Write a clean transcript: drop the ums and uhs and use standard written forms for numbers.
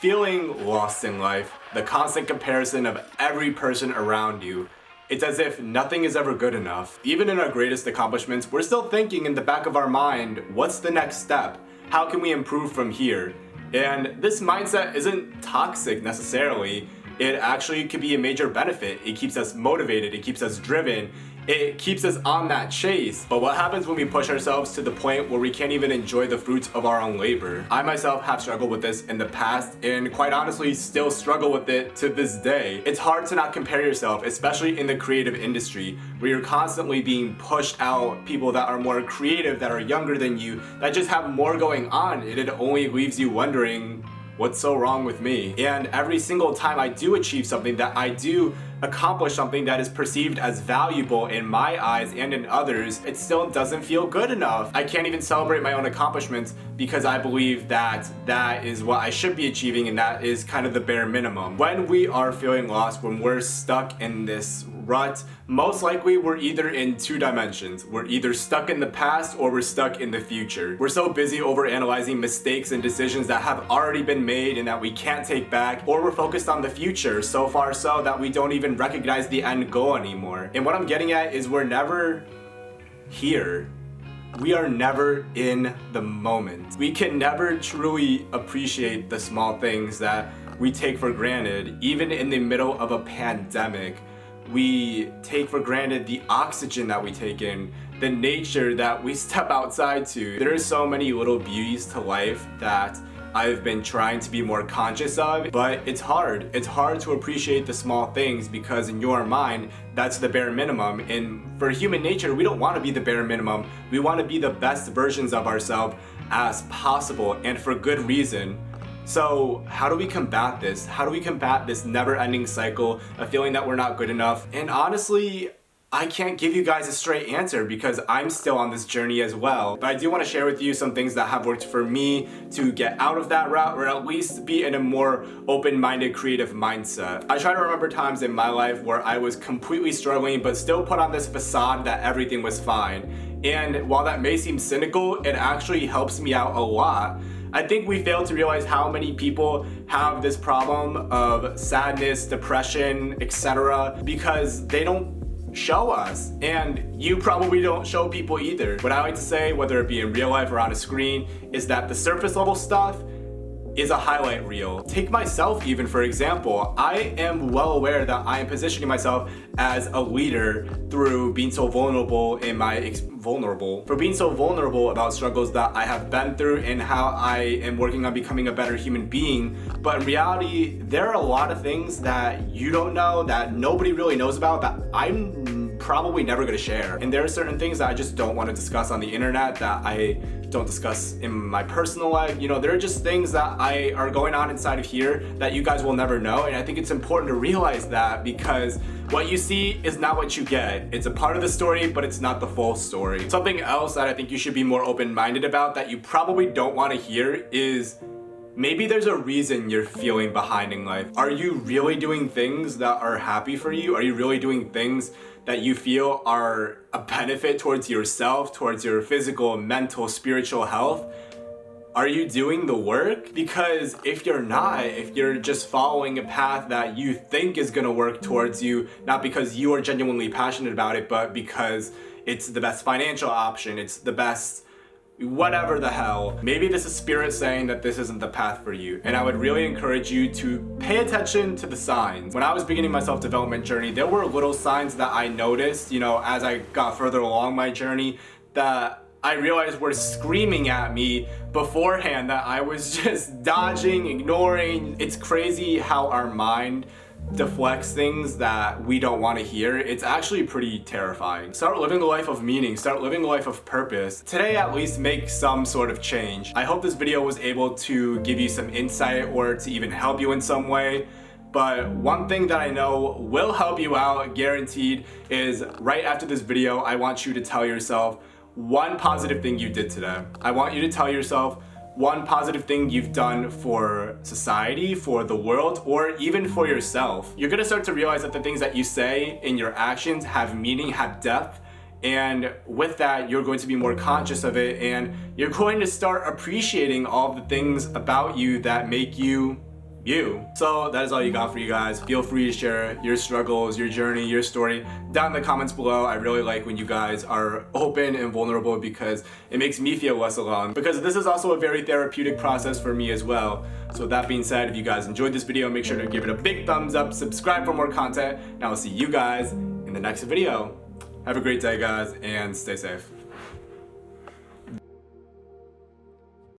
Feeling lost in life, the constant comparison of every person around you. It's as if nothing is ever good enough. Even in our greatest accomplishments, we're still thinking in the back of our mind, what's the next step? How can we improve from here? And this mindset isn't toxic necessarily. It actually could be a major benefit. It keeps us motivated, it keeps us driven, it keeps us on that chase. But what happens when we push ourselves to the point where we can't even enjoy the fruits of our own labor? I myself have struggled with this in the past and quite honestly still struggle with it to this day. It's hard to not compare yourself, especially in the creative industry where you're constantly being pushed out people that are more creative, that are younger than you, that just have more going on, and it only leaves you wondering, what's so wrong with me? And every single time I do achieve something, that I do accomplish something that is perceived as valuable in my eyes and in others, it still doesn't feel good enough. I can't even celebrate my own accomplishments because I believe that that is what I should be achieving, and that is kind of the bare minimum. When we are feeling lost, when we're stuck in this rut, most likely we're either in two dimensions. We're either stuck in the past or we're stuck in the future. We're so busy over analyzing mistakes and decisions that have already been made and that we can't take back, or we're focused on the future, so far so that we don't even recognize the end goal anymore. And what I'm getting at is we're never here. We are never in the moment. We can never truly appreciate the small things that we take for granted. Even in the middle of a pandemic, we take for granted the oxygen that we take in, the nature that we step outside to. There are so many little beauties to life that I've been trying to be more conscious of, but it's hard. It's hard to appreciate the small things because in your mind, that's the bare minimum. And for human nature, we don't want to be the bare minimum. We want to be the best versions of ourselves as possible, and for good reason. So how do we combat this? How do we combat this never-ending cycle of feeling that we're not good enough? And honestly, I can't give you guys a straight answer because I'm still on this journey as well. But I do want to share with you some things that have worked for me to get out of that route, or at least be in a more open-minded, creative mindset. I try to remember times in my life where I was completely struggling but still put on this facade that everything was fine. And while that may seem cynical, it actually helps me out a lot. I think we fail to realize how many people have this problem of sadness, depression, etc. because they don't show us, and you probably don't show people either. What I like to say, whether it be in real life or on a screen, is that the surface level stuff is a highlight reel. Take myself even for example. I am well aware that I am positioning myself as a leader through being so vulnerable being so vulnerable about struggles that I have been through and how I am working on becoming a better human being. But in reality, there are a lot of things that you don't know, that nobody really knows about, that I'm probably never gonna share. And there are certain things that I just don't want to discuss on the internet, that I don't discuss in my personal life. You know, there are just things that are going on inside of here that you guys will never know. And I think it's important to realize that, because what you see is not what you get. It's a part of the story, but it's not the full story. Something else that I think you should be more open-minded about, that you probably don't want to hear, is maybe there's a reason you're feeling behind in life. Are you really doing things that are happy for you? Are you really doing things that you feel are a benefit towards yourself, towards your physical, mental, spiritual health? Are you doing the work? Because if you're not, if you're just following a path that you think is gonna work towards you, not because you are genuinely passionate about it, but because it's the best financial option, it's the best whatever the hell, maybe this is spirit saying that this isn't the path for you. And I would really encourage you to pay attention to the signs. When I was beginning my self-development journey, there were little signs that I noticed, you know, as I got further along my journey, that I realized were screaming at me beforehand, that I was just dodging, ignoring. It's crazy how our mind deflects things that we don't want to hear. It's actually pretty terrifying. Start living a life of meaning. Start living a life of purpose. Today, at least, make some sort of change. I hope this video was able to give you some insight or to even help you in some way. But one thing that I know will help you out, guaranteed, is right after this video, I want you to tell yourself one positive thing you did today. I want you to tell yourself one positive thing you've done for society, for the world, or even for yourself. You're gonna start to realize that the things that you say in your actions have meaning, have depth, and with that, you're going to be more conscious of it, and you're going to start appreciating all of the things about you that make you you. So that is all you got for you guys. Feel free to share your struggles, your journey, your story down in the comments below. I really like when you guys are open and vulnerable because it makes me feel less alone, because this is also a very therapeutic process for me as well. So with that being said, if you guys enjoyed this video, make sure to give it a big thumbs up, subscribe for more content, and I will see you guys in the next video. Have a great day, guys, and stay safe.